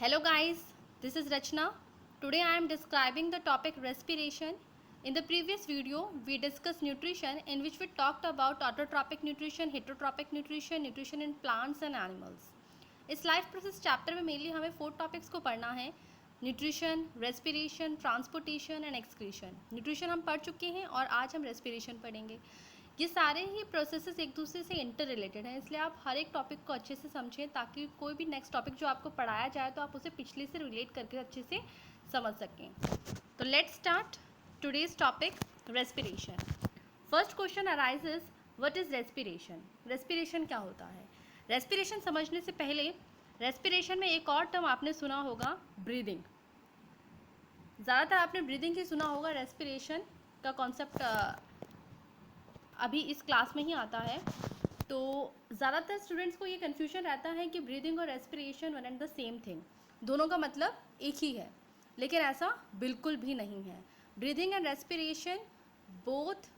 Hello guys, this is Rachna. Today I am describing the topic respiration. In the previous video, we discussed nutrition in which we talked about autotrophic nutrition, heterotrophic nutrition, nutrition in plants and animals. इस life process chapter में mainly हमें 4 topics को पढ़ना है। Nutrition, respiration, transportation and excretion. Nutrition हम पढ़ चुके हैं और आज हम रेस्पिरेशन पढ़ेंगे। ये सारे ही प्रोसेसेस एक दूसरे से इंटर रिलेटेड हैं, इसलिए आप हर एक टॉपिक को अच्छे से समझें ताकि कोई भी नेक्स्ट टॉपिक जो आपको पढ़ाया जाए तो आप उसे पिछले से रिलेट करके अच्छे से समझ सकें। तो let's start today's topic respiration. First question arises, what is respiration? Respiration क्या होता है? रेस्पिरेशन समझने से पहले रेस्पिरेशन में एक और टर्म आपने सुना होगा, ब्रीदिंग। ज़्यादातर आपने ब्रीदिंग ही सुना होगा, रेस्पिरेशन का कॉन्सेप्ट अभी इस क्लास में ही आता है। तो ज़्यादातर स्टूडेंट्स को ये कन्फ्यूजन रहता है कि ब्रीदिंग और respiration one and the same thing, दोनों का मतलब एक ही है, लेकिन ऐसा बिल्कुल भी नहीं है। Breathing and respiration both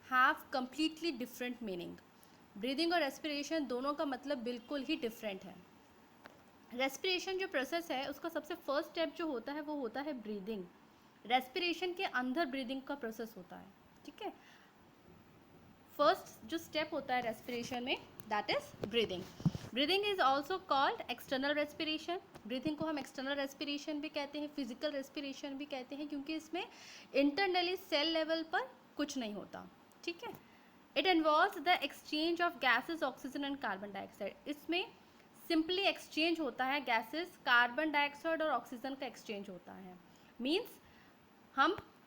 have completely different meaning. Breathing और रेस्पिरेशन दोनों का मतलब बिल्कुल ही डिफरेंट है। रेस्पिरेशन जो प्रोसेस है उसका सबसे फर्स्ट स्टेप जो होता है वो होता है ब्रीदिंग। रेस्पिरेशन के अंदर ब्रीदिंग का प्रोसेस होता है, ठीक है। फर्स्ट जो स्टेप होता है रेस्पिरेशन में, that is breathing. Breathing is also called external respiration. Breathing को हम एक्सटर्नल रेस्पिरेशन भी कहते हैं, फिजिकल रेस्पिरेशन भी कहते हैं, क्योंकि इसमें इंटरनली सेल लेवल पर कुछ नहीं होता, ठीक है। It involves the exchange of gases, oxygen and carbon dioxide. इसमें सिंपली एक्सचेंज होता है गैसेस, कार्बन डाइऑक्साइड और ऑक्सीजन का एक्सचेंज होता है। मीन्स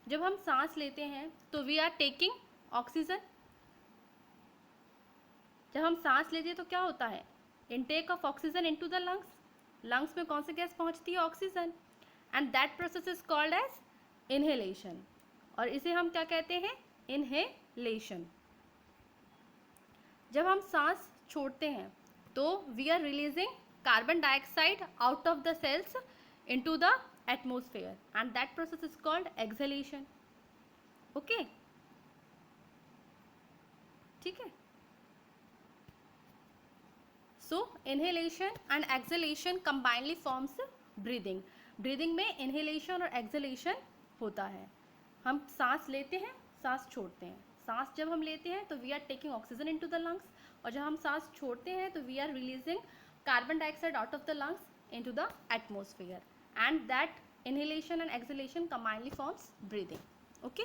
जब हम सांस लेते हैं तो वी आर टेकिंग ऑक्सीजन। जब हम सांस लेते हैं तो क्या होता है, intake of oxygen into the lungs. Lungs में कौन सी गैस पहुंचती है, oxygen, and that process is called as inhalation, और इसे हम क्या कहते हैं, इनहेलेशन। जब हम सांस छोड़ते हैं तो we are releasing carbon dioxide out of the cells into the atmosphere, and that process is called exhalation. Okay, ठीक है। So inhalation and exhalation combinedly forms breathing. Breathing में इनहेलेशन और एक्सहेलेशन होता है। हम सांस लेते हैं, सांस छोड़ते हैं। सांस जब हम लेते हैं तो we are taking oxygen into the lungs, और जब हम सांस छोड़ते हैं तो we are releasing carbon dioxide out of the lungs into the atmosphere, and that inhalation and exhalation combinedly forms breathing. Okay,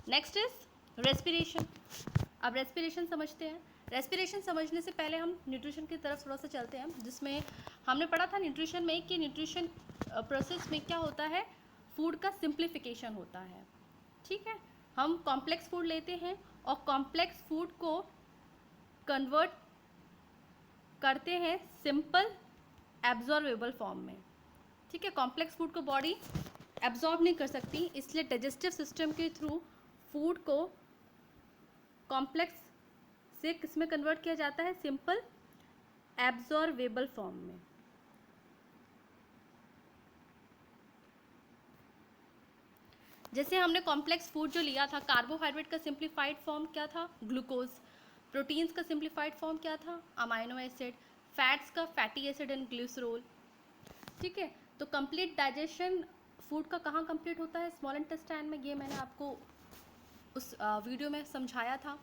next is respiration. अब respiration समझते हैं। रेस्पिरेशन समझने से पहले हम न्यूट्रिशन की तरफ थोड़ा सा चलते हैं, जिसमें हमने पढ़ा था न्यूट्रिशन में कि न्यूट्रिशन प्रोसेस में क्या होता है, फूड का सिंप्लीफिकेशन होता है, ठीक है। हम कॉम्प्लेक्स फूड लेते हैं और कॉम्प्लेक्स फूड को कन्वर्ट करते हैं सिंपल एब्जॉर्बेबल फॉर्म में, ठीक है। कॉम्प्लेक्स फूड को बॉडी एब्जॉर्ब नहीं कर सकती, इसलिए डाइजेस्टिव सिस्टम के थ्रू फूड को कॉम्प्लेक्स से किस में कन्वर्ट किया जाता है, सिंपल एब्जॉर्बेबल फॉर्म में। जैसे हमने कॉम्प्लेक्स फूड जो लिया था, कार्बोहाइड्रेट का सिंप्लीफाइड फॉर्म क्या था, ग्लूकोज। प्रोटीन्स का सिंप्लीफाइड फॉर्म क्या था, अमाइनो एसिड। फैट्स का फैटी एसिड एंड ग्लिसरॉल, ठीक है। तो कंप्लीट डाइजेशन फूड का कहाँ कंप्लीट होता है, स्मॉल इंटेस्टाइन में। ये मैंने आपको उस वीडियो में समझाया था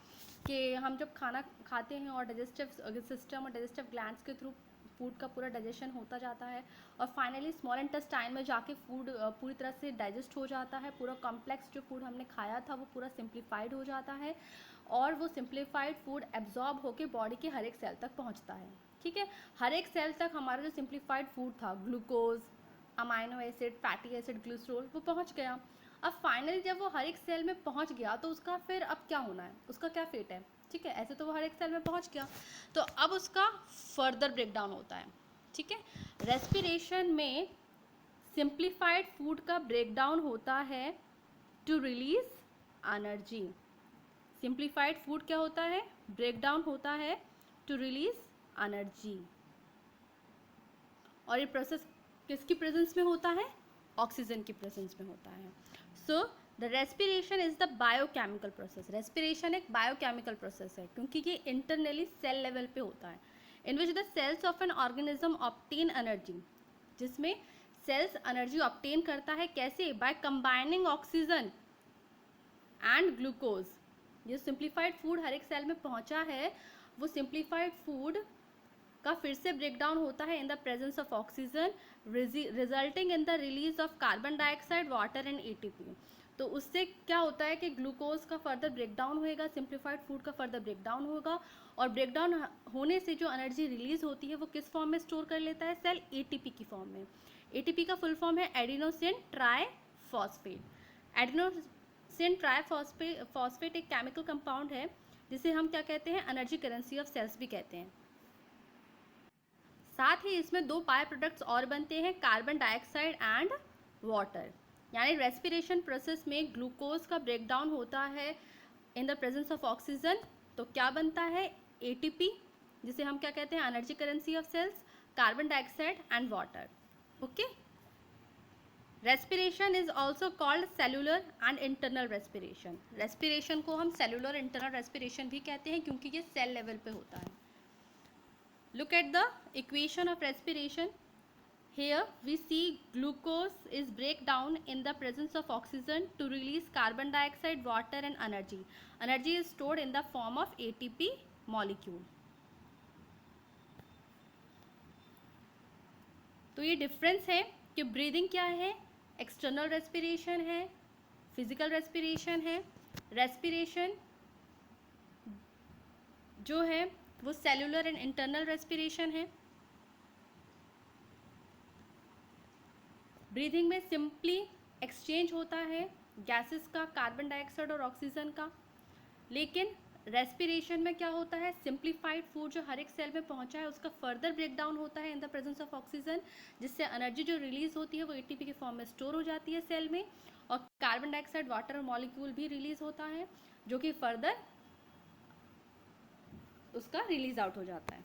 कि हम जब खाना खाते हैं और डाइजेस्टिव सिस्टम और डाइजेस्टिव ग्लैंड्स के थ्रू फूड का पूरा डाइजेशन होता जाता है, और फाइनली स्मॉल इंटेस्टाइन में जाके फूड पूरी तरह से डाइजेस्ट हो जाता है। पूरा कॉम्प्लेक्स जो फूड हमने खाया था वो पूरा सिंप्लीफाइड हो जाता है, और वो सिंप्लीफाइड फूड एब्जॉर्ब होकर बॉडी के हर एक सेल तक पहुंचता है, ठीक है। हर एक सेल तक हमारा जो सिंप्लीफाइड फूड था, glucose, amino acid, fatty acid, glycerol, वो पहुँच गया। अब फाइनली जब वो हर एक सेल में पहुंच गया तो उसका फिर अब क्या होना है, उसका क्या फेट है, ठीक है। ऐसे तो वो हर एक सेल में पहुंच गया, तो अब उसका फर्दर ब्रेकडाउन होता है, ठीक है। रेस्पिरेशन में सिंप्लीफाइड फूड का ब्रेकडाउन होता है to release energy. Simplified food क्या होता है, ब्रेकडाउन होता है टू रिलीज एनर्जी, और ये प्रोसेस किसकी प्रेजेंस में होता है, ऑक्सीजन की प्रेजेंस में होता है। So the respiration is the biochemical process. Respiration एक बायोकेमिकल प्रोसेस है, क्योंकि ये इंटरनली सेल लेवल पे होता है, in which the cells of an organism obtain energy जिसमें सेल्स एनर्जी ऑब्टेन करता है कैसे, by combining oxygen and glucose. ये सिंप्लीफाइड फूड हर एक सेल में पहुंचा है, वो सिंप्लीफाइड फूड का फिर से ब्रेक डाउन होता है in the presence of oxygen, resulting in the release of carbon dioxide, water and ATP. तो उससे क्या होता है कि ग्लूकोज का फर्दर ब्रेक डाउन होएगा, सिंप्लीफाइड फूड का फर्दर ब्रेक डाउन होगा, और ब्रेक डाउन होने से जो एनर्जी रिलीज होती है वो किस फॉर्म में स्टोर कर लेता है सेल, एटीपी की फॉर्म में। एटीपी का फुल फॉर्म है एडिनोसिन ट्राइफॉस्फेट। एडिनोसिन ट्राइफॉस्फेट एक केमिकल कंपाउंड है जिसे हम क्या कहते हैं, एनर्जी करेंसी ऑफ सेल्स भी कहते हैं। साथ ही इसमें दो बाय प्रोडक्ट्स और बनते हैं, कार्बन डाइऑक्साइड एंड वाटर। यानी रेस्पिरेशन प्रोसेस में ग्लूकोज का ब्रेक डाउन होता है in the presence of oxygen, तो क्या बनता है, एटीपी, जिसे हम क्या कहते हैं, energy currency of cells, carbon dioxide and water. Okay, respiration is also called cellular and internal respiration. Respiration को हम सेलुलर इंटरनल रेस्पिरेशन भी कहते हैं क्योंकि ये सेल लेवल पे होता है। Look at the equation of respiration. Here we see glucose is break down in the presence of oxygen to release carbon dioxide, water and energy. Energy is stored in the form of ATP molecule. तो ये difference है कि breathing क्या है, external respiration है, physical respiration है। Respiration जो है वो सेलुलर एंड इंटरनल रेस्पिरेशन है। ब्रीदिंग में सिंपली एक्सचेंज होता है गैसेस का, कार्बन डाइऑक्साइड और ऑक्सीजन का। लेकिन रेस्पिरेशन में क्या होता है, सिंप्लीफाइड फूड जो हर एक सेल में पहुंचा है उसका फर्दर ब्रेक डाउन होता है in the presence of oxygen, जिससे एनर्जी जो रिलीज होती है वो एटीपी के फॉर्म में स्टोर हो जाती है सेल में, और कार्बन डाइऑक्साइड, वाटर और मॉलिक्यूल भी रिलीज होता है जो कि फर्दर उसका रिलीज आउट हो जाता है।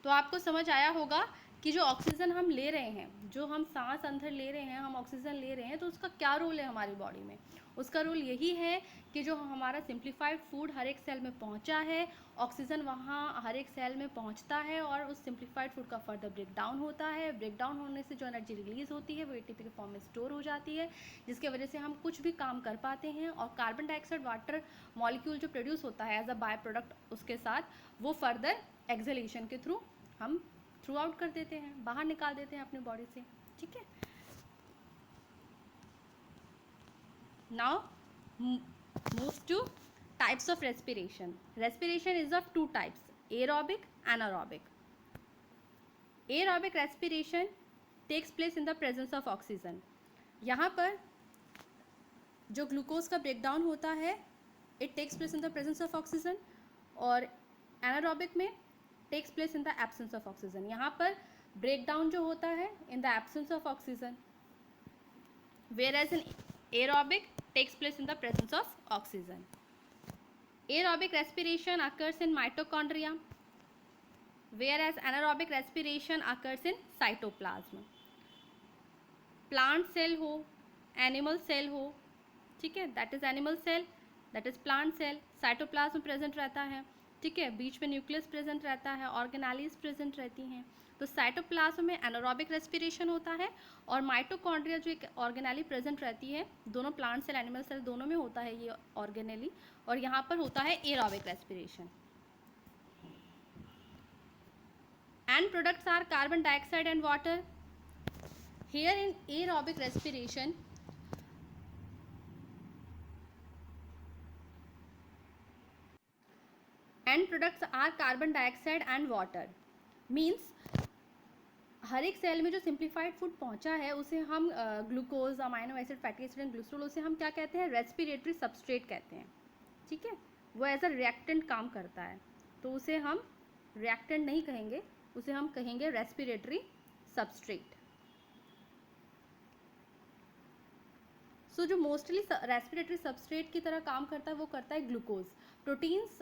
तो आपको समझ आया होगा कि जो ऑक्सीजन हम ले रहे हैं, जो हम सांस अंदर ले रहे हैं, हम ऑक्सीजन ले रहे हैं, तो उसका क्या रोल है हमारी बॉडी में। उसका रोल यही है कि जो हमारा सिंप्लीफाइड फूड हर एक सेल में पहुंचा है, ऑक्सीजन वहाँ हर एक सेल में पहुंचता है और उस सिंप्लीफाइड फूड का फर्दर ब्रेक डाउन होता है। ब्रेक डाउन होने से जो एनर्जी रिलीज होती है वो एटीपी के फॉर्म में स्टोर हो जाती है, जिसकी वजह से हम कुछ भी काम कर पाते हैं। और कार्बन डाइऑक्साइड, वाटर मॉलिक्यूल जो प्रोड्यूस होता है एज अ बाय प्रोडक्ट उसके साथ, वो फर्दर एक्सहेलेशन के थ्रू हम थ्रू आउट कर देते हैं, बाहर निकाल देते हैं अपनी बॉडी से। ठीक है, now move to types of respiration. Respiration is of two types, aerobic, anaerobic. Aerobic respiration takes place in the presence of oxygen. यहाँ पर जो ग्लूकोज का ब्रेकडाउन होता है it takes place in the presence of oxygen, और anaerobic में takes place in the absence of oxygen. यहाँ पर ब्रेकडाउन जो होता है in the absence of oxygen, whereas in aerobic takes place in the presence of oxygen. Aerobic respiration occurs in mitochondria, whereas anaerobic respiration occurs in cytoplasm. Plant cell हो, animal cell हो, ठीक है, that is animal cell, that is plant cell, cytoplasm present रहता है, ठीक है, बीच में nucleus present रहता है, ऑर्गेनेलीज प्रेजेंट रहती हैं। तो साइटोप्लाज्म में एनारोबिक रेस्पिरेशन होता है, और माइटोकॉन्ड्रिया जो एक ऑर्गेनेली प्रेजेंट रहती है, दोनों प्लांट सेल एनिमल सेल दोनों में होता है ये ऑर्गेनेली, और यहाँ पर होता है aerobic respiration. End products are carbon dioxide and water. Here in aerobic respiration end products are carbon dioxide and water. Means हर एक सेल में जो सिंप्लीफाइड फूड पहुंचा है उसे हम glucose, amino acid, fatty acid and glycerol, उसे हम क्या कहते हैं, रेस्पिरेटरी सबस्ट्रेट कहते हैं। ठीक है, वो एज अ रिएक्टेंट काम करता है, तो उसे हम रिएक्टेंट नहीं कहेंगे, उसे हम कहेंगे रेस्पिरेटरी सबस्ट्रेट। सो जो मोस्टली रेस्पिरेटरी सबस्ट्रेट की तरह काम करता है वो करता है ग्लूकोज। प्रोटीन्स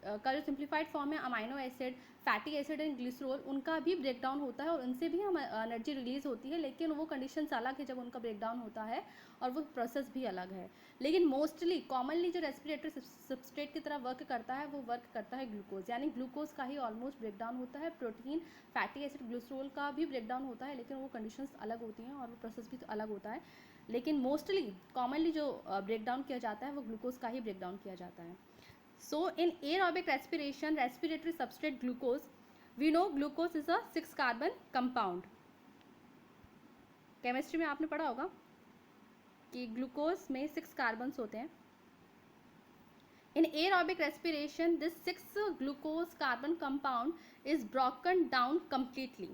का जो सिंप्लीफाइड फॉर्म है amino acid, fatty acid and glycerol, उनका भी ब्रेक डाउन होता है और उनसे भी हम एनर्जी रिलीज होती है, लेकिन वो कंडीशंस अलग है जब उनका ब्रेक डाउन होता है और वो प्रोसेस भी अलग है। लेकिन मोस्टली कॉमनली जो रेस्पिरेटरी सब्सट्रेट की तरह वर्क करता है वो वर्क करता है ग्लूकोज, यानी ग्लूकोज का ही ऑलमोस्ट ब्रेक डाउन होता है। प्रोटीन, फैटी एसिड, ग्लिसरॉल का भी ब्रेक डाउन होता है, लेकिन वो कंडीशंस अलग होती हैं और वो प्रोसेस भी अलग होता है। लेकिन मोस्टली कॉमनली जो ब्रेक डाउन किया जाता है वो ग्लूकोज का ही ब्रेक डाउन किया जाता है। So in aerobic respiration, respiratory substrate glucose, we know glucose is a 6 carbon compound. Chemistry में आपने पढ़ा होगा कि ग्लूकोज में 6 कार्बन्स होते हैं। In aerobic respiration, this 6 glucose carbon compound is broken down completely.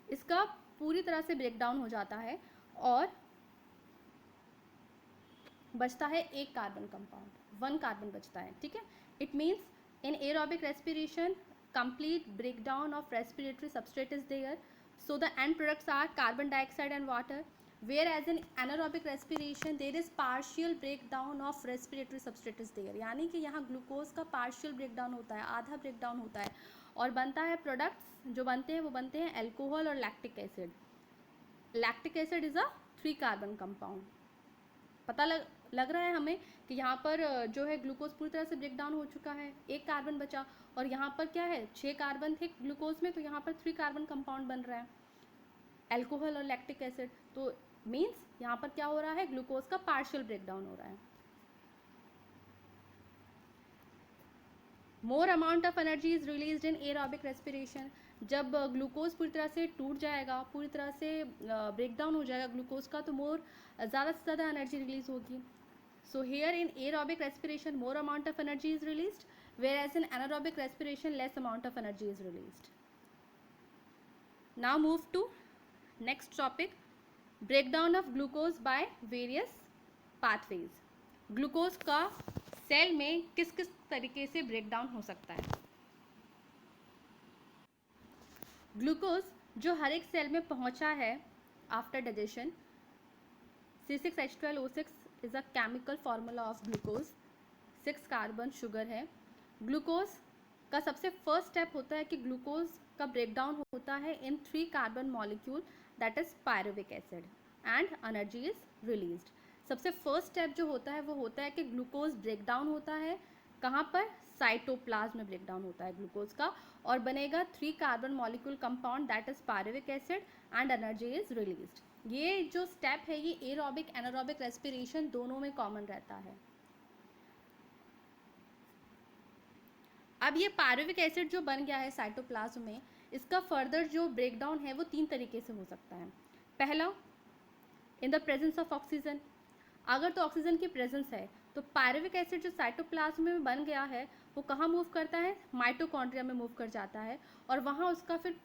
इसका पूरी तरह से ब्रेक डाउन हो जाता है और बचता है एक कार्बन कंपाउंड, 1 कार्बन बचता है, ठीक है। It means in aerobic respiration complete break down of respiratory substrate is there, so the end products are carbon dioxide and water, whereas in anaerobic respiration there is partial break down of respiratory substrate is there, यानी कि यहाँ glucose का partial break down होता है, आधा break down होता है और बनता है प्रोडक्ट्स जो बनते हैं वो बनते हैं एल्कोहल और lactic acid. Lactic acid is a 3 carbon compound. पता लग रहा है हमें कि यहाँ पर जो है ग्लूकोज पूरी तरह से ब्रेक डाउन हो चुका है, एक कार्बन बचा और यहाँ पर क्या है 6 कार्बन थे ग्लूकोज में, तो यहाँ पर 3 कार्बन कंपाउंड बन रहा है एल्कोहल और लैक्टिक एसिड। तो मीन्स यहाँ पर क्या हो रहा है, ग्लूकोज का पार्शियल ब्रेक डाउन हो रहा है। More amount of energy is released in aerobic respiration. जब ग्लूकोज पूरी तरह से टूट जाएगा, पूरी तरह से ब्रेक डाउन हो जाएगा ग्लूकोज का, तो ज़्यादा से ज़्यादा एनर्जी रिलीज होगी। So here in aerobic respiration more amount of energy is released, whereas in anaerobic respiration less amount of energy is released. Now move to next topic, breakdown of glucose by various pathways. Glucose का cell में किस किस तरीके से breakdown हो सकता है। Glucose जो हर एक सेल में पहुंचा है after digestion, C6H12O6 is a chemical formula of glucose, 6 carbon sugar है। ग्लूकोज का सबसे फर्स्ट स्टेप होता है कि ग्लूकोज का ब्रेकडाउन होता है इन 3 carbon molecule that is pyruvic acid and energy is released. सबसे फर्स्ट स्टेप जो होता है वो होता है कि ग्लूकोज ब्रेकडाउन होता है, कहाँ पर, साइटोप्लाज्म में ब्रेकडाउन होता है ग्लूकोज का और बनेगा 3 carbon molecule compound that is pyruvic acid and energy is released. ये जो स्टेप है ये एरोबिक एनारोबिक रेस्पिरेशन दोनों में कॉमन रहता है। अब ये पायरुविक एसिड जो बन गया है साइटोप्लाज्म में, इसका फर्दर जो ब्रेकडाउन है वो 3 तरीके से हो सकता है। पहला, इन द प्रेजेंस ऑफ ऑक्सीजन। अगर तो ऑक्सीजन की प्रेजेंस है तो पायरुविक एसिड जो साइटोप्लाज्म में बन गया है वो कहाँ मूव करता है, माइटोकॉन्ड्रिया में मूव कर जाता है और वहाँ उसका फिर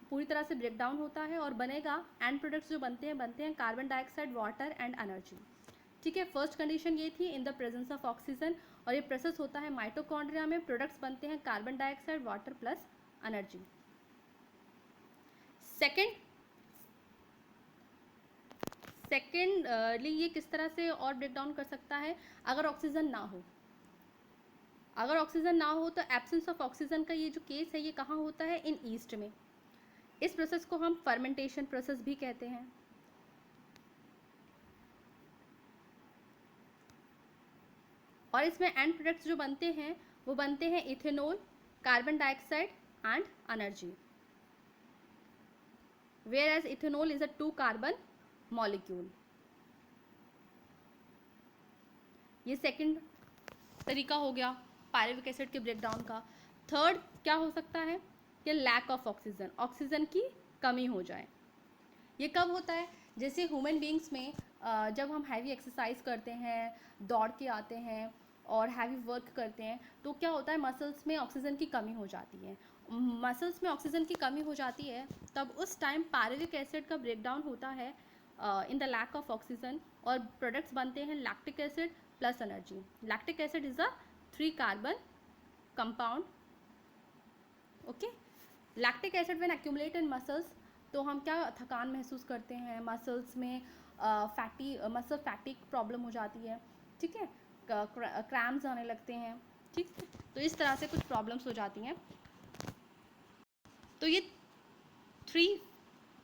पूरी तरह से ब्रेक डाउन होता है और बनेगा एंड प्रोडक्ट्स जो बनते हैं carbon dioxide, water and energy, ठीक है। फर्स्ट कंडीशन ये थी इन द प्रेजेंस ऑफ ऑक्सीजन और ये प्रोसेस होता है माइटोकॉन्ड्रिया में, प्रोडक्ट्स बनते हैं carbon dioxide, water plus energy. Secondly ये किस तरह से और ब्रेक डाउन कर सकता है, अगर ऑक्सीजन ना हो। अगर ऑक्सीजन ना हो तो एब्सेंस ऑफ ऑक्सीजन का ये जो केस है ये कहाँ होता है, इन ईस्ट में। इस प्रोसेस को हम फर्मेंटेशन प्रोसेस भी कहते हैं। और इसमें एंड प्रोडक्ट्स जो बनते हैं वो बनते हैं ethanol, carbon dioxide and energy, whereas ethanol is a 2 carbon molecule. ये सेकंड तरीका हो गया पायरुविक एसिड के ब्रेकडाउन का। थर्ड क्या हो सकता है कि लैक ऑफ ऑक्सीजन, ऑक्सीजन की कमी हो जाए। ये कब होता है, जैसे ह्यूमन बींग्स में जब हम हैवी एक्सरसाइज करते हैं, दौड़ के आते हैं और हैवी वर्क करते हैं तो क्या होता है, मसल्स में ऑक्सीजन की कमी हो जाती है। मसल्स में ऑक्सीजन की कमी हो जाती है तब उस टाइम पायरुविक एसिड का ब्रेकडाउन होता है in the lack of oxygen और प्रोडक्ट्स बनते हैं lactic acid plus energy. Lactic acid is a 3 carbon compound, okay. Lactic acid when accumulate in muscles तो हम क्या थकान महसूस करते हैं, मसल्स में मसल फैटिक प्रॉब्लम हो जाती है, ठीक है, क्रैम्स आने लगते हैं, ठीक है, तो इस तरह से कुछ प्रॉब्लम्स हो जाती हैं। तो ये 3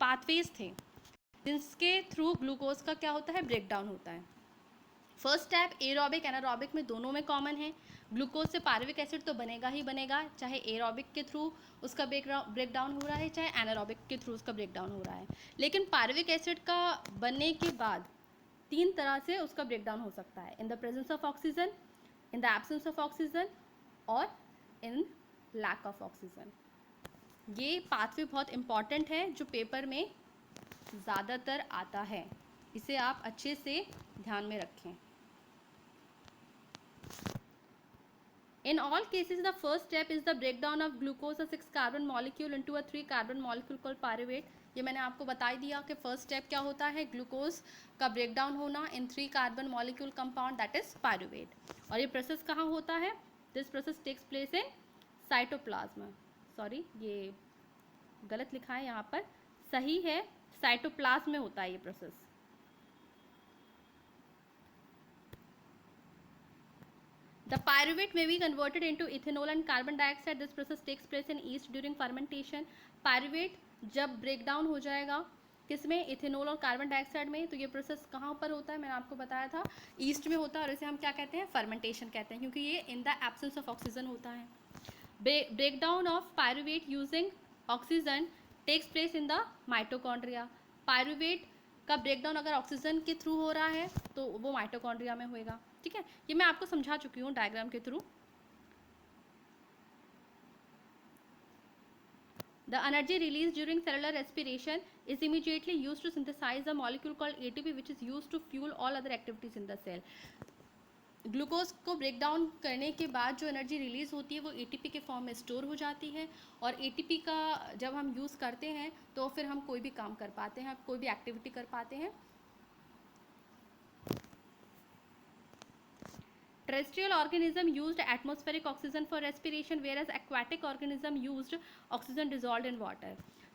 पाथवेज थे जिसके थ्रू ग्लूकोज का क्या होता है, ब्रेक डाउन होता है। फर्स्ट स्टेप एरोबिक एनारोबिक में दोनों में कॉमन है। ग्लूकोज से पायरुविक एसिड तो बनेगा ही बनेगा, चाहे एरोबिक के थ्रू उसका ब्रेक डाउन हो रहा है, चाहे एनारोबिक के थ्रू उसका ब्रेक डाउन हो रहा है। लेकिन पायरुविक एसिड का बनने के बाद 3 तरह से उसका ब्रेक डाउन हो सकता है, in the presence of oxygen, in the absence of oxygen और इन लैक ऑफ ऑक्सीजन। ये पाथवे बहुत इंपॉर्टेंट है जो पेपर में ज़्यादातर आता है, इसे आप अच्छे से ध्यान में रखें। In all cases, the first step is the breakdown of glucose, a 6 carbon molecule, into a 3 carbon molecule called pyruvate. ये मैंने आपको बता ही दिया कि फर्स्ट स्टेप क्या होता है, ग्लूकोज का ब्रेकडाउन होना in 3 carbon molecule compound that is pyruvate. और ये प्रोसेस कहाँ होता है, this process takes place in cytoplasm. Sorry, ये गलत लिखा है यहाँ पर, सही है, साइटोप्लाज्म में होता है ये process. The pyruvate may be converted into ethanol and carbon dioxide. This process takes place in yeast during fermentation. Pyruvate जब ब्रेक डाउन हो जाएगा किसमें, इथेनॉल और कार्बन डाइऑक्साइड में, तो ये प्रोसेस कहाँ पर होता है, मैंने आपको बताया था ईस्ट में होता है, और इसे हम क्या कहते हैं, फर्मेंटेशन कहते हैं, क्योंकि ये in the absence of oxygen होता है। Break down of pyruvate using oxygen takes place in the mitochondria. Pyruvate का ब्रेकडाउन अगर ऑक्सीजन के थ्रू हो रहा है तो वो माइटोकॉन्ड्रिया में होएगा। ठीक है, ये मैं आपको समझा चुकी हूँ डायग्राम के through. The energy released during cellular respiration is immediately used to synthesize a molecule called ATP, which is used to fuel all other activities in the cell. Glucose को ब्रेक डाउन करने के बाद जो energy release होती है वो ATP के form में स्टोर हो जाती है, और एटीपी का जब हम यूज़ करते हैं तो फिर हम कोई भी काम कर पाते हैं, कोई भी एक्टिविटी कर पाते हैं। Terrestrial organism used atmospheric oxygen for respiration, whereas aquatic organism used oxygen dissolved in water.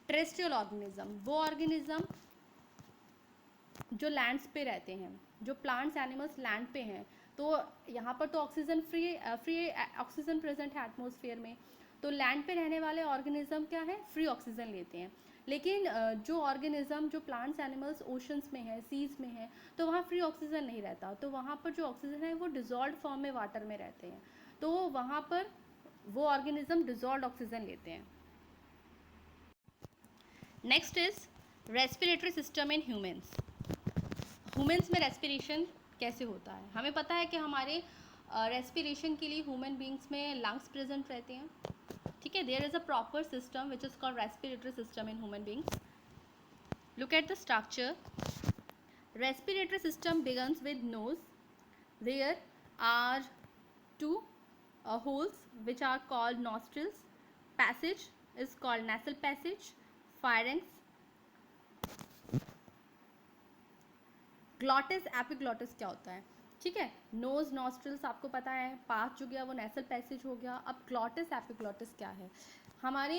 Terrestrial organism वो organism जो लैंड्स पे रहते हैं, जो प्लांट्स एनिमल्स लैंड पे हैं, तो यहाँ पर तो ऑक्सीजन फ्री ऑक्सीजन प्रेजेंट है एटमॉस्फेयर में, तो लैंड पे रहने वाले ऑर्गेनिज्म क्या है, फ्री ऑक्सीजन लेते हैं। लेकिन जो ऑर्गेनिज्म जो प्लांट्स एनिमल्स ओशंस में है, सीज में है, तो वहाँ फ्री ऑक्सीजन नहीं रहता, तो वहाँ पर जो ऑक्सीजन है वो डिजॉल्व फॉर्म में वाटर में रहते हैं, तो वहाँ पर वो ऑर्गेनिज्म डिजॉल्व ऑक्सीजन लेते हैं। Next is respiratory system in humans. Humans में रेस्पिरेशन कैसे होता है, हमें पता है कि हमारे रेस्पिरेशन के लिए ह्यूमन बींग्स में लंग्स प्रेजेंट रहते हैं। ठीक है, there is a proper system which is called respiratory system in human beings. Look at the structure. Respiratory system begins with nose, there are 2 holes which are called nostrils, passage is called nasal passage, pharynx, glottis epiglottis क्या होता है। ठीक है, knows nostrils आपको पता है, पास जो गया वो नेसल पैसेज हो गया। अब ग्लॉटिस एपिग्लॉटिस क्या है, हमारे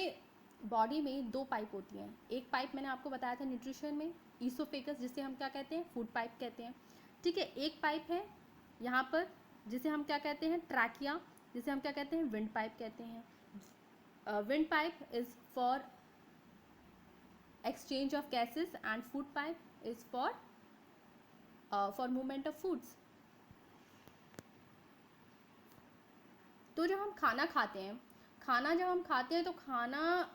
बॉडी में 2 पाइप होती हैं। एक पाइप मैंने आपको बताया था न्यूट्रिशन में, ईसोफेगस जिसे हम क्या कहते हैं, फूड पाइप कहते हैं। ठीक है, एक पाइप है यहाँ पर जिसे हम क्या कहते हैं, ट्रैकिया, जिसे हम क्या कहते हैं, विंड पाइप कहते हैं। Wind pipe is for exchange of gases and food pipe is for movement of foods. तो जब हम खाना खाते हैं, तो खाना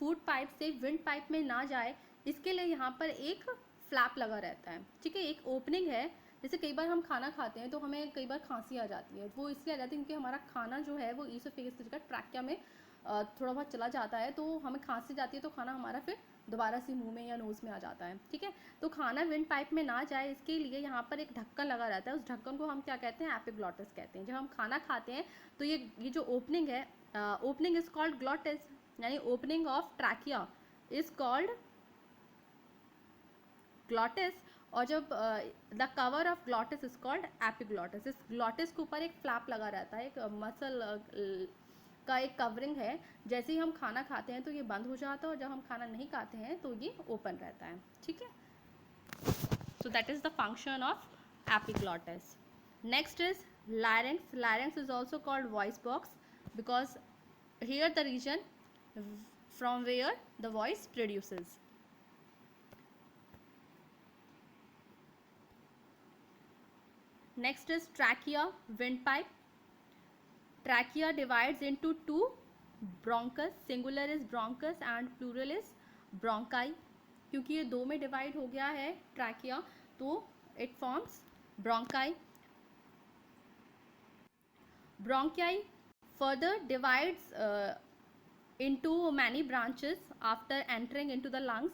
फूड पाइप से विंड पाइप में ना जाए, इसके लिए यहाँ पर एक फ्लैप लगा रहता है। ठीक है, एक ओपनिंग है। जैसे कई बार हम खाना खाते हैं तो हमें कई बार खांसी आ जाती है, वो इसलिए आ जाती है क्योंकि हमारा खाना जो है वो ईसोफेगस की जगह ट्रैकिया में थोड़ा बहुत चला जाता है, तो हमें खांसी जाती है, तो खाना हमारा फिर दोबारा से मुंह में या नोज़ में आ जाता है। ठीक है, तो खाना विंड पाइप में ना जाए इसके लिए यहाँ पर एक ढक्कन लगा रहता है, उस ढक्कन को हम क्या कहते हैं, एपिग्लॉटिस कहते हैं। जब हम खाना खाते हैं तो ये जो ओपनिंग है, ओपनिंग इज कॉल्ड ग्लॉटिस, यानी opening of trachea is called glottis, और जब the cover of glottis is called epiglottis. इस ग्लॉटिस के ऊपर एक फ्लैप लगा रहता है, एक मसल का एक कवरिंग है। जैसे ही हम खाना खाते हैं तो ये बंद हो जाता है, और जब हम खाना नहीं खाते हैं तो ये ओपन रहता है। ठीक है, so that is the function of epiglottis. Next is Larynx is also called voice box because here the region from where the voice produces. Next is trachea, windpipe. Trachea divides into two, bronchus, singular is bronchus and plural is bronchi. क्योंकि ये दो में divide हो गया है trachea, तो it forms bronchi. Bronchi further divides into many branches after entering into the lungs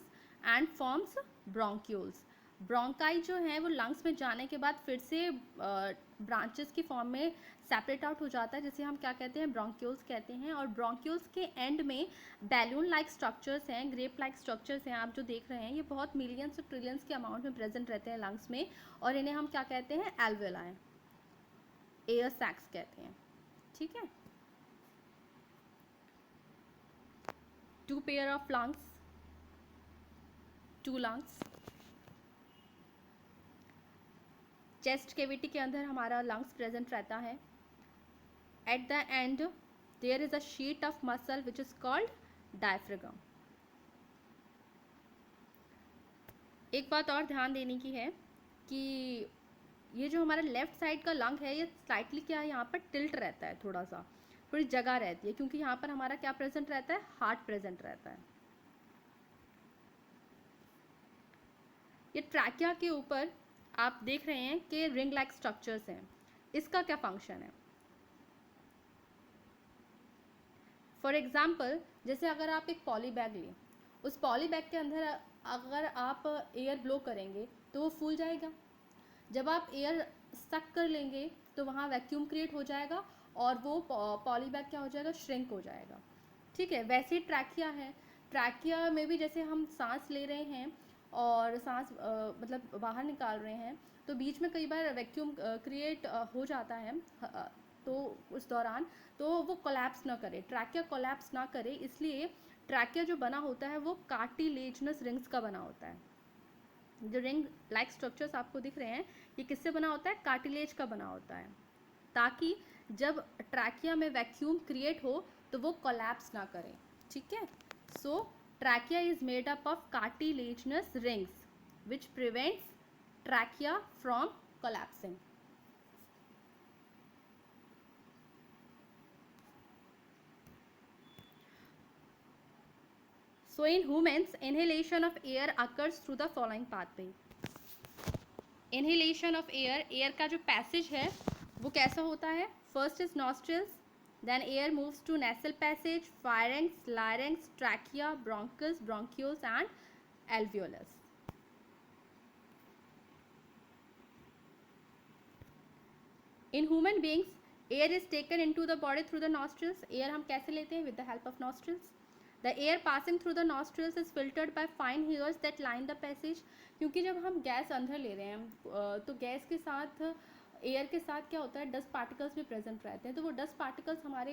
and forms bronchioles. Bronchi जो है वो लंग्स में जाने के बाद फिर से ब्रांचेस की फॉर्म में सेपरेट आउट हो जाता है, जिसे हम क्या कहते हैं, ब्रोंक्यूल्स कहते हैं. और ब्रोंक्यूल्स के एंड में बैलून लाइक स्ट्रक्चर्स हैं, ग्रेप लाइक स्ट्रक्चर्स हैं. आप जो देख रहे हैं ये बहुत मिलियंस और ट्रिलियंस के अमाउंट में प्रेजेंट रहते हैं लंग्स में, और इन्हें हम क्या कहते हैं, एल्वेलाई, एयर सैक्स कहते हैं. ठीक है. Two pair of lungs, two lungs. Chest cavity के अंदर हमारा लंग्स प्रेजेंट रहता है. At the end there is a sheet of muscle which is called diaphragm. एक बात और ध्यान देने की है कि ये जो हमारा लेफ्ट साइड का लंग है ये स्लाइटली क्या है, यहाँ पर टिल्ट रहता है, थोड़ा सा थोड़ी जगह रहती है, क्योंकि यहाँ पर हमारा क्या प्रेजेंट रहता है, हार्ट प्रेजेंट रहता है. ये ट्रैकिया के ऊपर आप देख रहे हैं कि रिंग लाइक स्ट्रक्चर्स हैं. इसका क्या फंक्शन है? फॉर एग्जाम्पल, जैसे अगर आप एक पॉली बैग लें, उस पॉली बैग के अंदर अगर आप एयर ब्लो करेंगे तो वो फूल जाएगा. जब आप एयर सक कर लेंगे तो वहाँ वैक्यूम क्रिएट हो जाएगा और वो पॉली बैग क्या हो जाएगा, श्रिंक हो जाएगा. ठीक है. वैसे ही ट्रैकिया है. ट्रैकिया में भी जैसे हम सांस ले रहे हैं और सांस मतलब बाहर निकाल रहे हैं, तो बीच में कई बार वैक्यूम क्रिएट हो जाता है, तो उस दौरान तो वो कोलैप्स ना करे, ट्रैकिया कोलैप्स ना करे, इसलिए ट्रैकिया जो बना होता है वो कार्टिलेजनस रिंग्स का बना होता है. जो रिंग लाइक स्ट्रक्चर्स आपको दिख रहे हैं ये किससे बना होता है, कार्टिलेज का बना होता है, ताकि जब ट्रैकिया में वैक्यूम क्रिएट हो तो वो कोलैप्स ना करे. ठीक है. सो trachea is made up of cartilaginous rings which prevents trachea from collapsing. So in humans, inhalation of air occurs through the following pathway. Inhalation of air, air का जो passage है वो कैसा होता है? First is nostrils, then air moves to nasal passage, pharynx, larynx, trachea, bronchus, bronchioles and alveolus. In human beings, air is taken into the body through the nostrils. Air हम कैसे लेते हैं? With the help of nostrils. The air passing through the nostrils is filtered by fine hairs that line the passage. क्योंकि जब हम gas अंदर ले रहे हैं तो गैस के साथ एयर के साथ क्या होता है, डस्ट पार्टिकल्स भी प्रेजेंट रहते हैं. तो वो डस्ट पार्टिकल्स हमारे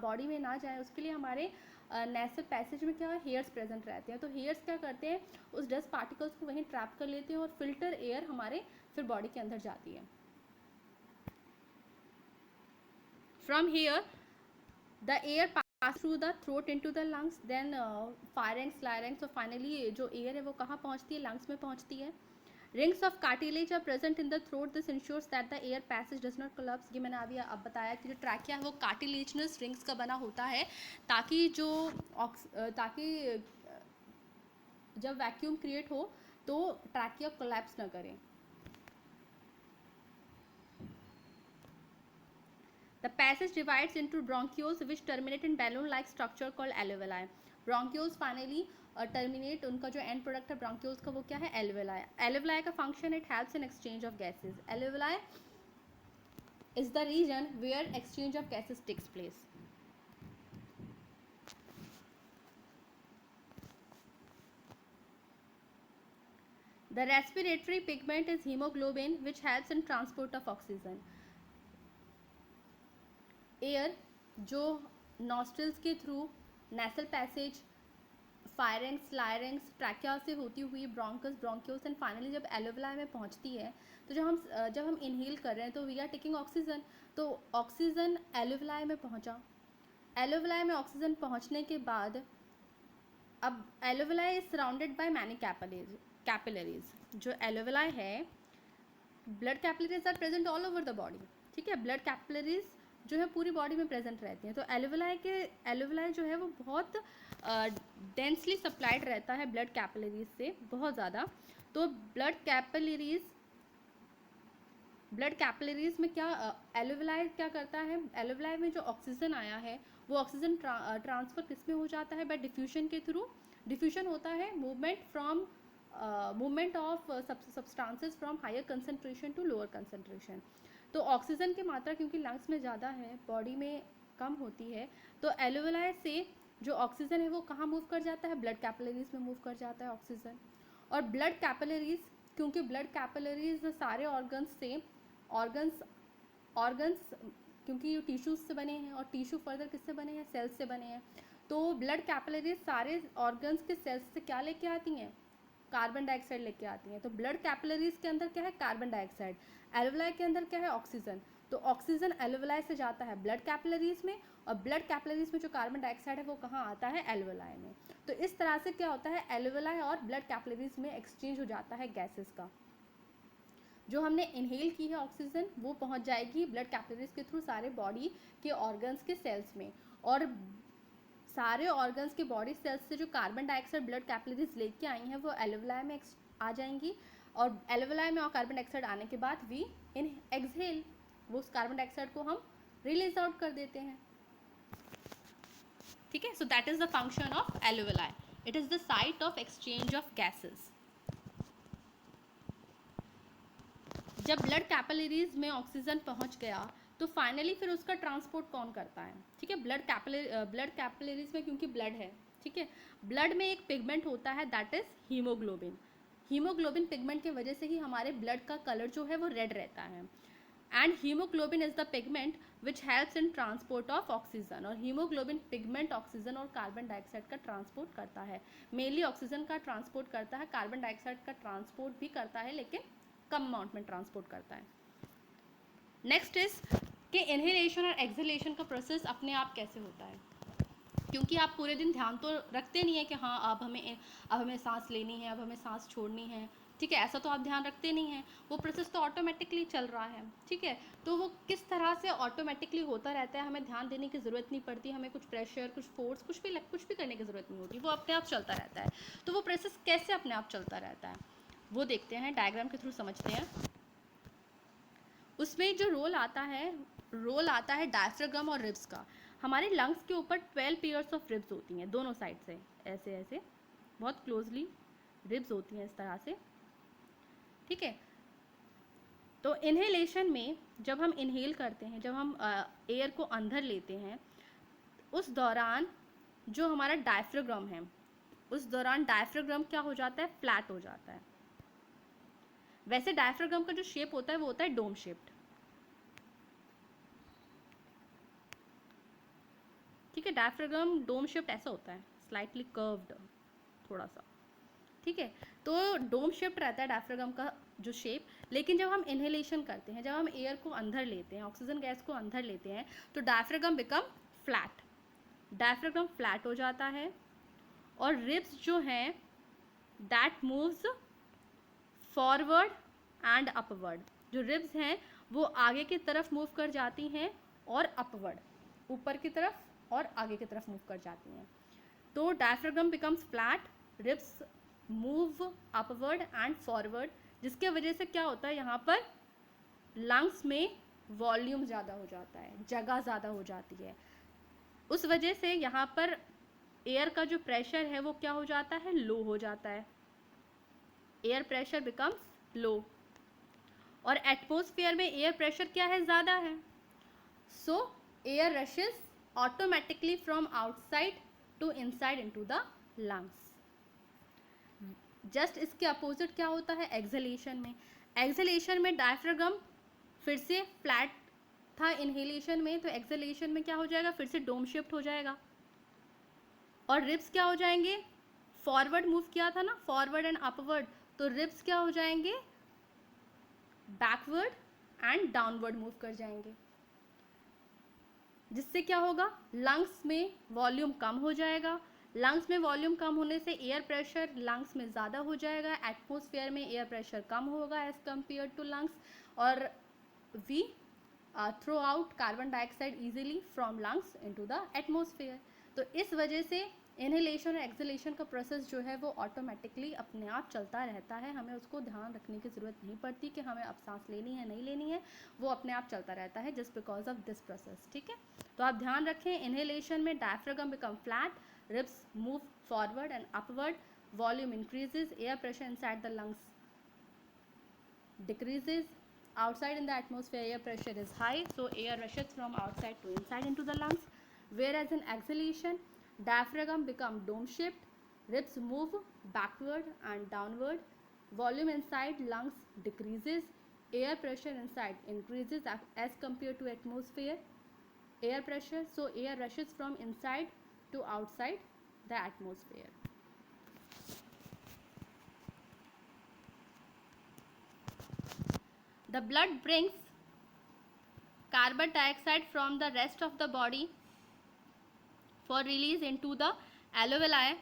बॉडी में ना जाए उसके लिए हमारे नेसल पैसेज में क्या हेयर्स प्रेजेंट रहते हैं. तो हेयर्स क्या करते हैं, उस डस्ट पार्टिकल्स को वहीं ट्रैप कर लेते हैं और फिल्टर एयर हमारे फिर बॉडी के अंदर जाती है. From here, the air pass through the throat into the lungs, then pharynx, larynx, so finally जो air है वो कहाँ पहुँचती है, lungs में पहुँचती है. Rings of cartilage are present in the throat. This ensures that the air passage does not collapse. ये मैंने अभी अब बताया कि जो ट्रैकिया है वो कार्टिलेजनस रिंग्स का बना होता है, ताकि जब वैक्यूम क्रिएट हो तो ट्रैकिया कोलैप्स ना करे. The passage divides into bronchioles which terminate in balloon-like structure called alveoli. Bronchioles finally terminate, उनका जो end product है bronchioles का वो क्या है, alveoli. Alveoli का function, it helps in exchange of gases. Alveoli is the region where exchange of gases takes place. The respiratory pigment is hemoglobin which helps in transport of oxygen. Air जो nostrils के through nasal passage फायरेंक्स, लायरेंक्स, trachea से होती हुई bronchus, bronchioles and finally जब एलोविलाई में पहुंचती है, तो जब हम इनहेल कर रहे हैं तो वी आर टेकिंग ऑक्सीजन, तो ऑक्सीजन एलोविलाई में पहुंचा। एलोविलाई में ऑक्सीजन पहुंचने के बाद अब alveoli is surrounded by many capillaries. जो एलोविलाई है, blood capillaries are present all over the body, ठीक है, ब्लड कैपिलरीज जो है पूरी बॉडी में प्रेजेंट रहती हैं। तो एलोविलाई जो है वो बहुत डेंसली सप्लाइड रहता है ब्लड कैपिलरीज से, बहुत ज़्यादा। तो ब्लड कैपिलरीज में क्या एलोविलाई क्या करता है, एलोविलाई में जो ऑक्सीजन आया है वो ऑक्सीजन ट्रांसफर किस में हो जाता है, बाय डिफ्यूजन के थ्रू। डिफ्यूजन होता है movement of substances from higher concentration to lower concentration. तो ऑक्सीजन की मात्रा क्योंकि लंग्स में ज़्यादा है, बॉडी में कम होती है, तो एलोविलाई से जो ऑक्सीजन है वो कहाँ मूव कर जाता है, ब्लड कैपिलरीज में मूव कर जाता है ऑक्सीजन। और ब्लड कैपिलरीज, क्योंकि ब्लड कैपिलरीज सारे ऑर्गन्स क्योंकि ये टिश्यूज से बने हैं, और टिश्यू फर्दर किससे बने हैं, सेल्स से बने हैं। तो ब्लड कैपिलरीज सारे ऑर्गन्स के सेल्स से क्या लेके आती हैं, कार्बन डाइऑक्साइड लेके आती हैं। तो ब्लड कैपिलरीज के अंदर क्या है, कार्बन डाइऑक्साइड। एलोविलाई के अंदर क्या है, ऑक्सीजन। तो ऑक्सीजन एलोविलाई से जाता है ब्लड कैपिलरीज में, और ब्लड कैपिलरीज में जो कार्बन डाइऑक्साइड है वो कहाँ आता है, एलोविलाई में। तो इस तरह से क्या होता है, एलोविलाई और ब्लड कैपिलरीज में एक्सचेंज हो जाता है गैसेस का। जो हमने इनहेल की है ऑक्सीजन वो पहुंच जाएगी ब्लड कैपिलरीज के थ्रू सारे बॉडी के ऑर्गन्स के सेल्स में, और सारे ऑर्गन्स के बॉडी सेल्स से जो कार्बन डाइऑक्साइड ब्लड कैपिलरीज लेके आई हैं वो एलोविलाई में आ जाएंगी, और एलोविलाई में और कार्बन डाइऑक्साइड आने के बाद वी इन एक्सहेल, वो उस कार्बन डाइऑक्साइड को हम रिलीज आउट कर देते हैं, ठीक है। So that is the function of alveoli, it is the site of exchange of gases. जब ब्लड कैपिलरीज में ऑक्सीजन पहुंच गया तो फाइनली फिर उसका ट्रांसपोर्ट कौन करता है, ठीक है। ब्लड कैपिलरीज में क्योंकि ब्लड है, ठीक है, ब्लड में एक पिगमेंट होता है that is haemoglobin. Haemoglobin pigment की वजह से ही हमारे ब्लड का कलर जो है वो रेड रहता है, and haemoglobin is the pigment which helps in transport of oxygen. और हीमोग्लोबिन पिगमेंट ऑक्सीजन और कार्बन डाइऑक्साइड का ट्रांसपोर्ट करता है, मेनली ऑक्सीजन का ट्रांसपोर्ट करता है, कार्बन डाइऑक्साइड का ट्रांसपोर्ट भी करता है लेकिन कम अमाउंट में ट्रांसपोर्ट करता है। नेक्स्ट इज कि इनहेलेशन और एक्सहेलेशन का प्रोसेस अपने आप कैसे होता है, क्योंकि आप पूरे दिन ध्यान तो रखते नहीं है कि हाँ अब हमें सांस लेनी है, अब हमें सांस छोड़नी है, ठीक है, ऐसा तो आप ध्यान रखते नहीं हैं। वो प्रोसेस तो ऑटोमेटिकली चल रहा है, ठीक है। तो वो किस तरह से ऑटोमेटिकली होता रहता है, हमें ध्यान देने की ज़रूरत नहीं पड़ती, हमें कुछ प्रेशर, कुछ फोर्स, कुछ भी करने की ज़रूरत नहीं होती, वो अपने आप चलता रहता है। तो वो प्रोसेस कैसे अपने आप चलता रहता है वो देखते हैं, डायग्राम के थ्रू समझते हैं। उसमें जो रोल आता है डायफ्राग्राम और रिब्स का। हमारे लंग्स के ऊपर 12 पेयर्स ऑफ रिब्स होती हैं दोनों साइड से, ऐसे ऐसे बहुत क्लोजली रिब्स होती हैं इस तरह से, ठीक है। तो इनहेलेशन में जब हम इनहेल करते हैं, जब हम एयर को अंदर लेते हैं, उस दौरान जो हमारा डायफ्राग्राम है, उस दौरान डायफ्राग्राम क्या हो जाता है, फ्लैट हो जाता है। वैसे डायफ्राग्राम का जो शेप होता है वो होता है डोम शेप्ड, ठीक है। डायफ्राग्राम डोम शेप्ड ऐसा होता है, स्लाइटली कर्व्ड थोड़ा सा, ठीक है। तो डोम शेप्ड रहता है डायफ्राग्राम का जो शेप। लेकिन जब हम इनहेलेशन करते हैं, जब हम एयर को अंदर लेते हैं, ऑक्सीजन गैस को अंदर लेते हैं, तो diaphragm become flat, diaphragm flat हो जाता है, और रिब्स जो हैं that moves forward and upward. जो रिब्स हैं वो आगे की तरफ मूव कर जाती हैं और अपवर्ड, ऊपर की तरफ और आगे की तरफ मूव कर जाती हैं। तो diaphragm becomes flat, ribs move upward and forward, जिसके वजह से क्या होता है, यहाँ पर लंग्स में वॉल्यूम ज़्यादा हो जाता है, जगह ज़्यादा हो जाती है। उस वजह से यहाँ पर एयर का जो प्रेशर है वो क्या हो जाता है, लो हो जाता है, एयर प्रेशर बिकम्स लो। और एटमॉस्फेयर में एयर प्रेशर क्या है, ज़्यादा है, so air rushes automatically from outside to inside into the lungs. Just इसके अपोजिट क्या होता है एक्सहेलेशन में। एक्सहेलेशन में डायफ्राग्राम फिर से फ्लैट था इनहेलेशन में, तो एक्सहेलेशन में क्या हो जाएगा, फिर से डोम शिफ्ट हो जाएगा, और रिब्स क्या हो जाएंगे, फॉरवर्ड मूव किया था ना, फॉरवर्ड एंड अपवर्ड, तो रिब्स क्या हो जाएंगे, बैकवर्ड एंड डाउनवर्ड मूव कर जाएंगे, जिससे क्या होगा, लंग्स में वॉल्यूम कम हो जाएगा। लंग्स में वॉल्यूम कम होने से एयर प्रेशर लंग्स में ज़्यादा हो जाएगा, एटमोसफेयर में एयर प्रेशर कम होगा एज कम्पेयर टू लंग्स, और we throw out carbon dioxide easily from lungs into the atmosphere. तो इस वजह से इनहेलेशन और एक्सहेलेशन का प्रोसेस जो है वो ऑटोमेटिकली अपने आप चलता रहता है, हमें उसको ध्यान रखने की ज़रूरत नहीं पड़ती कि हमें अब सांस लेनी है नहीं लेनी है, वो अपने आप चलता रहता है just because of this process. ठीक है, तो आप ध्यान रखें, इनहेलेशन में diaphragm become flat, ribs move forward and upward, volume increases, air pressure inside the lungs decreases, outside in the atmosphere air pressure is high, so air rushes from outside to inside into the lungs, whereas in exhalation diaphragm become dome shaped, ribs move backward and downward, volume inside lungs decreases, air pressure inside increases as compared to atmosphere air pressure, so air rushes from inside to outside the atmosphere. The blood brings carbon dioxide from the rest of the body for release into the alveoli,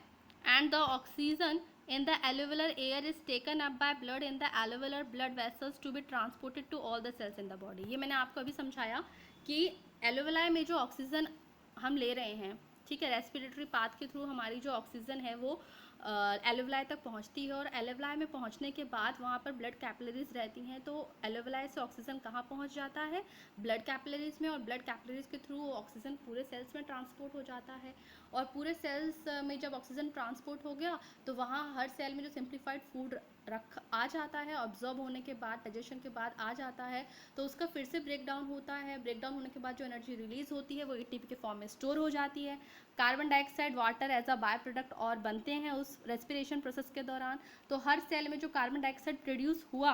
and the oxygen in the alveolar air is taken up by blood in the alveolar blood vessels to be transported to all the cells in the body. ये मैंने आपको अभी समझाया कि alveoli में जो oxygen हम ले रहे हैं, ठीक है, रेस्पिरेटरी पाथ के थ्रू हमारी जो ऑक्सीजन है वो एलोवेलाई तक पहुंचती है, और एलोवेलाई में पहुंचने के बाद वहाँ पर ब्लड कैपिलरीज रहती हैं, तो एलोवेलाई से ऑक्सीजन कहाँ पहुंच जाता है, ब्लड कैपिलरीज में, और ब्लड कैपिलरीज के थ्रू ऑक्सीजन पूरे सेल्स में ट्रांसपोर्ट हो जाता है, और पूरे सेल्स में जब ऑक्सीजन ट्रांसपोर्ट हो गया तो वहाँ हर सेल में जो सिंप्लीफाइड फूड रख आ जाता है, ऑब्जॉर्ब होने के बाद, डाइजेशन के बाद आ जाता है, तो उसका फिर से ब्रेक डाउन होता है, ब्रेक डाउन होने के बाद जो एनर्जी रिलीज होती है वो एटीपी के फॉर्म में स्टोर हो जाती है। Carbon dioxide, water as a byproduct और बनते हैं उस रेस्पिरेशन प्रोसेस के दौरान, तो हर सेल में जो कार्बन डाइऑक्साइड प्रोड्यूस हुआ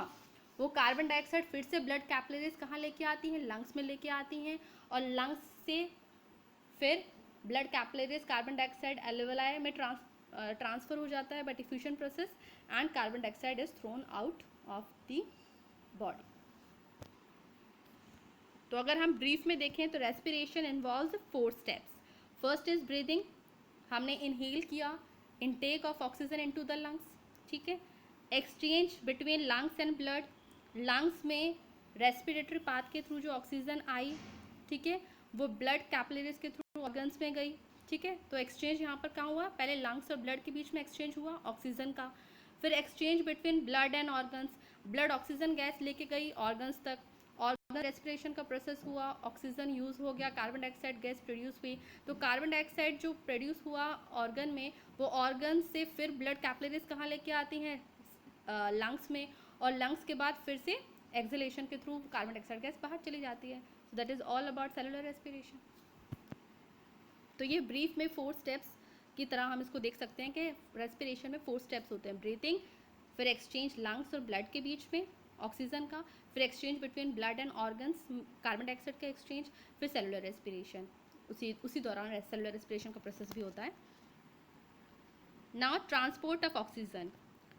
वो कार्बन डाइऑक्साइड फिर से ब्लड कैपिलरीज कहाँ लेके आती हैं, लंग्स में लेके आती हैं, और लंग्स से फिर blood capillaries carbon dioxide alveoli में ट्रांसफर हो जाता है by diffusion process, and carbon dioxide is thrown out of the body. तो अगर हम ब्रीफ में देखें तो respiration involves 4 steps. First is breathing, हमने इनहेल किया, intake of oxygen into the lungs, ठीक है, exchange between lungs and blood, lungs में रेस्पिरेटरी पाथ के थ्रू जो ऑक्सीजन आई, ठीक है, वो ब्लड कैपिलरीज के थ्रू ऑर्गन्स में गई, ठीक है, तो एक्सचेंज यहाँ पर कहाँ हुआ, पहले लंग्स और ब्लड के बीच में एक्सचेंज हुआ ऑक्सीजन का, फिर exchange between blood and organs, blood oxygen gas लेके गई ऑर्गन्स तक, ऑर्गन रेस्पिरेशन का प्रोसेस हुआ, ऑक्सीजन यूज़ हो गया, कार्बन डाइऑक्साइड गैस प्रोड्यूस हुई, तो कार्बन डाइऑक्साइड जो प्रोड्यूस हुआ ऑर्गन में, वो ऑर्गन से फिर ब्लड कैपिलरीज कहाँ लेके आती हैं, लंग्स में, और लंग्स के बाद फिर से एक्सहेलेशन के थ्रू कार्बन डाइऑक्साइड गैस बाहर चली जाती है। So that is all about cellular respiration. तो ये ब्रीफ में 4 स्टेप्स की तरह हम इसको देख सकते हैं कि रेस्पिरेशन में 4 स्टेप्स होते हैं, ब्रीथिंग, फिर एक्सचेंज लंग्स और ब्लड के बीच में ऑक्सीजन का, फिर exchange between blood and organs, carbon dioxide का एक्सचेंज, फिर सेलुलर रेस्पिरेशन, उसी दौरान सेलुलर रेस्पिरेशन का प्रोसेस भी होता है। Now transport of oxygen,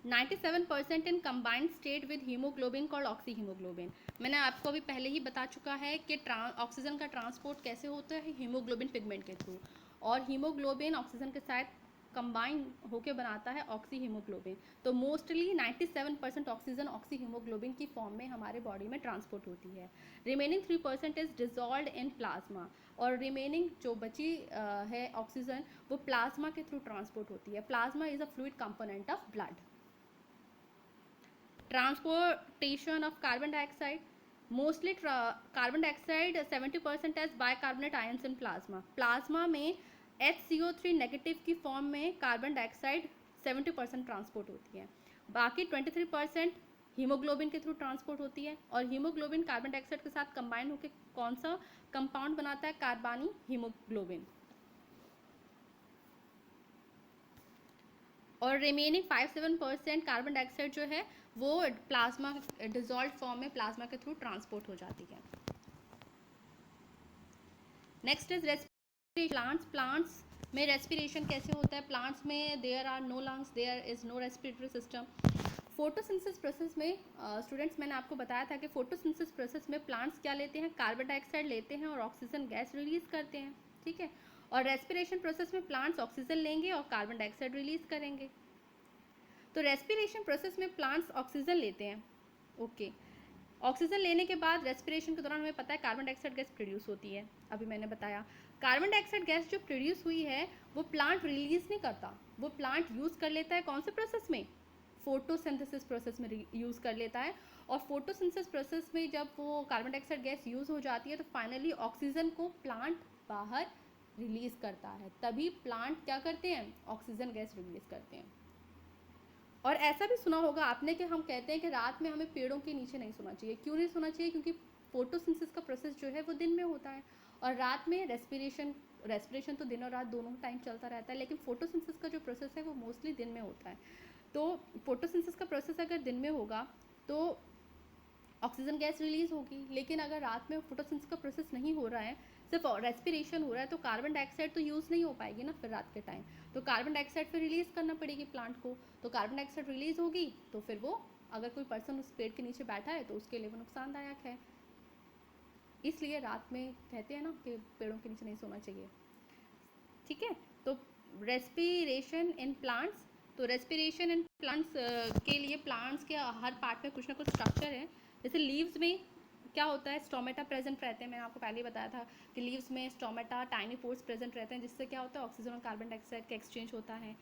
97% in combined state with haemoglobin called oxy haemoglobin. मैंने आपको अभी पहले ही बता चुका है कि ऑक्सीजन का ट्रांसपोर्ट कैसे होता है, हीमोग्लोबिन पिगमेंट के थ्रू, और हीमोग्लोबिन ऑक्सीजन के साथ कंबाइन होके बनाता है ऑक्सी हीमोग्लोबिन। तो मोस्टली 97% ऑक्सीजन ऑक्सी हीमोग्लोबिन की फॉर्म में हमारे बॉडी में ट्रांसपोर्ट होती है। Remaining 3% is dissolved in plasma, और रिमेनिंग जो बची है ऑक्सीजन वो प्लाज्मा के थ्रू ट्रांसपोर्ट होती है। Plasma is a fluid component of blood. Transportation of carbon dioxide, mostly carbon dioxide 70% as bicarbonate ions in plasma. Plasma में HCO3 नेगेटिव की फॉर्म में कार्बन डाइऑक्साइड 70% ट्रांसपोर्ट होती है, बाकी 23% हीमोग्लोबिन के थ्रू ट्रांसपोर्ट होती है, और हीमोग्लोबिन कार्बन डाइऑक्साइड के साथ कंबाइन होकर कौन सा कंपाउंड बनाता है, कार्बानी हीमोग्लोबिन। और रिमेनिंग 5-7% कार्बन डाइऑक्साइड जो है वो प्लाज्मा डिजॉल्व फॉर्म में प्लाज्मा के थ्रू ट्रांसपोर्ट हो जाती है। नेक्स्ट इज रेस्पिरेशन प्लांट्स में रेस्पिरेशन कैसे होता है? प्लांट्स में there are no lungs, there is no respiratory system. Photosynthesis process में स्टूडेंट्स मैंने आपको बताया था कि फोटोसिंथेसिस प्रोसेस में प्लांट्स क्या लेते हैं? कार्बन डाइऑक्साइड लेते हैं और ऑक्सीजन गैस रिलीज करते हैं, ठीक है। और रेस्पिरेशन प्रोसेस में प्लांट्स ऑक्सीजन लेंगे और कार्बन डाइऑक्साइड रिलीज करेंगे। तो रेस्पिरेशन प्रोसेस में प्लांट्स ऑक्सीजन लेते हैं, ओके। ऑक्सीजन लेने के बाद रेस्पिरेशन के दौरान हमें पता है कार्बन डाइऑक्साइड गैस प्रोड्यूस होती है, अभी मैंने बताया। कार्बन डाइऑक्साइड गैस जो प्रोड्यूस हुई है वो प्लांट रिलीज नहीं करता, वो प्लांट यूज़ कर लेता है कौन से प्रोसेस में? फोटोसिंथेसिस प्रोसेस में यूज़ कर लेता है। और फोटोसिंथेसिस प्रोसेस में जब वो कार्बन डाइऑक्साइड गैस यूज़ हो जाती है तो फाइनली ऑक्सीजन को प्लांट बाहर रिलीज करता है, तभी प्लांट क्या करते हैं? ऑक्सीजन गैस रिलीज करते हैं। और ऐसा भी सुना होगा आपने कि हम कहते हैं कि रात में हमें पेड़ों के नीचे नहीं सोना चाहिए। क्यों नहीं सोना चाहिए? क्योंकि फोटोसिंथेसिस का प्रोसेस जो है वो दिन में होता है और रात में रेस्पिरेशन तो दिन और रात दोनों टाइम चलता रहता है, लेकिन फोटोसिंथेसिस का जो प्रोसेस है वो मोस्टली दिन में होता है। तो फोटोसिंथेसिस का प्रोसेस अगर दिन में होगा तो ऑक्सीजन गैस रिलीज होगी, लेकिन अगर रात में फोटोसिंथेसिस का प्रोसेस नहीं हो रहा है, सिर्फ रेस्पिरेशन हो रहा है, तो कार्बन डाइऑक्साइड तो यूज़ नहीं हो पाएगी ना फिर रात के टाइम। तो कार्बन डाइऑक्साइड फिर रिलीज़ करना पड़ेगी प्लांट को। तो कार्बन डाइऑक्साइड रिलीज़ होगी तो फिर वो अगर कोई पर्सन उस पेड़ के नीचे बैठा है तो उसके लिए वो नुकसानदायक है। इसलिए रात में कहते हैं ना कि पेड़ों के नीचे नहीं सोना चाहिए, ठीक है। तो रेस्पिरेशन इन प्लांट्स, तो रेस्पिरेशन इन प्लांट्स के लिए प्लांट्स के हर पार्ट में कुछ ना कुछ स्ट्रक्चर है। जैसे लीव्स में क्या होता है? स्टोमेटा प्रेजेंट रहते हैं। मैंने आपको पहले ही बताया था कि लीव्स में स्टोमेटा टाइनी पोर्स प्रेजेंट रहते हैं, जिससे क्या होता है? ऑक्सीजन और कार्बन डाइऑक्साइड का एक्सचेंज होता है,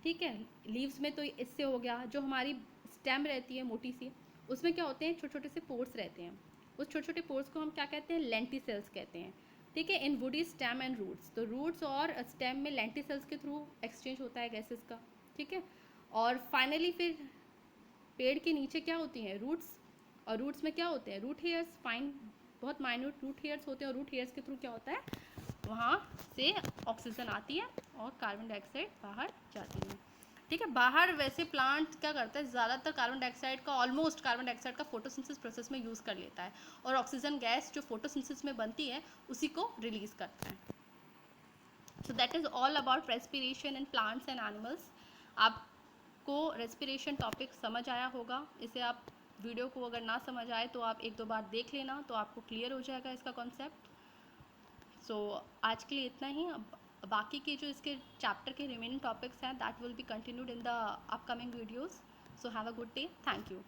ठीक है। लीव्स में तो इससे हो गया। जो हमारी स्टेम रहती है मोटी सी, उसमें क्या होते हैं? छोटे छोटे से पोर्स रहते हैं। उस छोटे छोटे पोर्स को हम क्या कहते हैं? लेंटिसेल्स कहते हैं, ठीक है। इन वुडी स्टेम एंड रूट्स, तो रूट्स और स्टेम में लेंटिसेल्स के थ्रू एक्सचेंज होता है गैसेस का, ठीक है। और फाइनली फिर पेड़ के नीचे क्या होती हैं? रूट्स। और रूट्स में क्या होते हैं? रूट हेयर्स, फाइन बहुत माइन्यूट रूट हेयर्स होते हैं, और रूट हेयर्स के थ्रू क्या होता है? वहाँ से ऑक्सीजन आती है और कार्बन डाइऑक्साइड बाहर जाती है, ठीक है। बाहर वैसे प्लांट क्या करता है? ज़्यादातर कार्बन डाइऑक्साइड का, ऑलमोस्ट कार्बन डाइऑक्साइड का फोटोसिंथेसिस प्रोसेस में यूज़ कर लेता है और ऑक्सीजन गैस जो फोटोसिंथेसिस में बनती है उसी को रिलीज़ करता है। So that is all about respiration in plants and animals. आपको रेस्पिरेशन टॉपिक समझ आया होगा। इसे आप वीडियो को अगर ना समझ आए तो आप एक दो बार देख लेना, तो आपको क्लियर हो जाएगा इसका कॉन्सेप्ट। सो आज के लिए इतना ही। अब बाकी के जो इसके चैप्टर के रिमेनिंग टॉपिक्स हैं that will be continued in the upcoming videos. So have a good day, thank you.